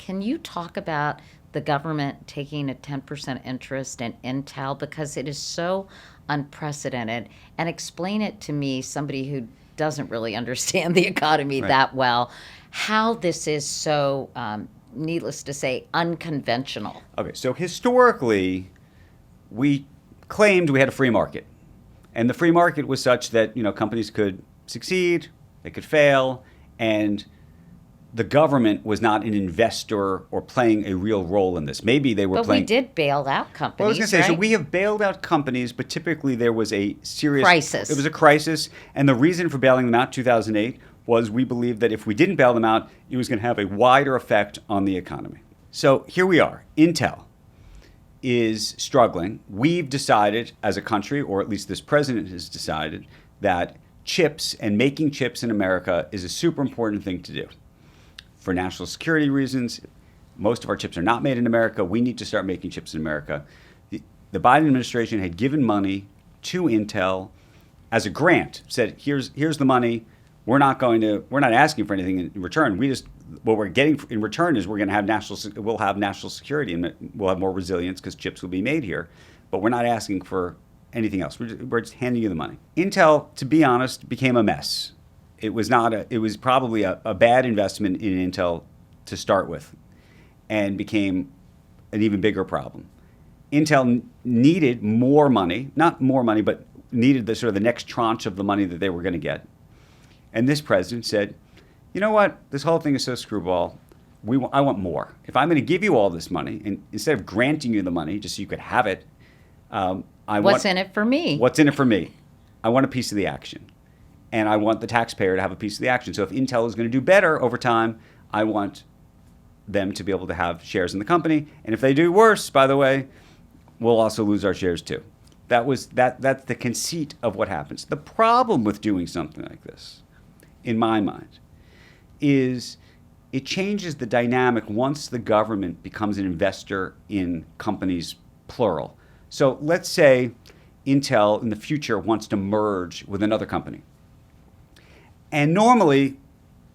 Can you talk about the government taking a 10% interest in Intel, because it is so unprecedented, and explain it to me, somebody who doesn't really understand the economy Right. that well, how this is so, needless to say, unconventional. Okay, so historically, we claimed we had a free market. And the free market was such that, companies could succeed, they could fail, and the government was not an investor or playing a real role in this. Maybe they were But playing. we did bail out companies, Well, I was going to say, so right? we have bailed out companies, but typically there was a serious Crisis. It was a crisis, and the reason for bailing them out, 2008, was we believed that if we didn't bail them out, it was going to have a wider effect on the economy. So here we are. Intel is struggling. We've decided as a country, or at least this president has decided, that chips and making chips in America is a super important thing to do. For national security reasons, most of our chips are not made in America. We need to start making chips in America. The Biden administration had given money to Intel as a grant, said, here's the money. We're not asking for anything in return. What we're getting in return is we'll have national security, and we'll have more resilience because chips will be made here. But we're not asking for anything else. We're just handing you the money. Intel, to be honest, became a mess. It was probably a bad investment in Intel to start with, and became an even bigger problem. Intel needed more money, not more money, but needed the next tranche of the money that they were going to get. And this president said, you know what? This whole thing is so screwball. I want more. If I'm going to give you all this money, and instead of granting you the money just so you could have it, What's in it for me? What's in it for me? I want a piece of the action. And I want the taxpayer to have a piece of the action. So if Intel is going to do better over time, I want them to be able to have shares in the company. And if they do worse, by the way, we'll also lose our shares too. That's the conceit of what happens. The problem with doing something like this, in my mind, is it changes the dynamic once the government becomes an investor in companies, plural. So let's say Intel in the future wants to merge with another company. And normally,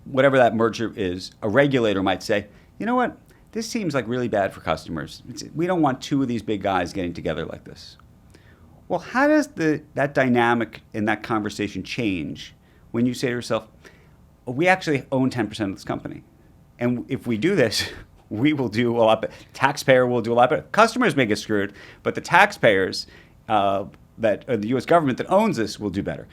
whatever that merger is, a regulator might say, you know what, this seems like really bad for customers. We don't want two of these big guys getting together like this. Well, how does that dynamic in that conversation change when you say to yourself, we actually own 10% of this company. And if we do this, we will do a lot better. Taxpayer will do a lot better. Customers may get screwed, but the taxpayers, the U.S. government that owns this will do better.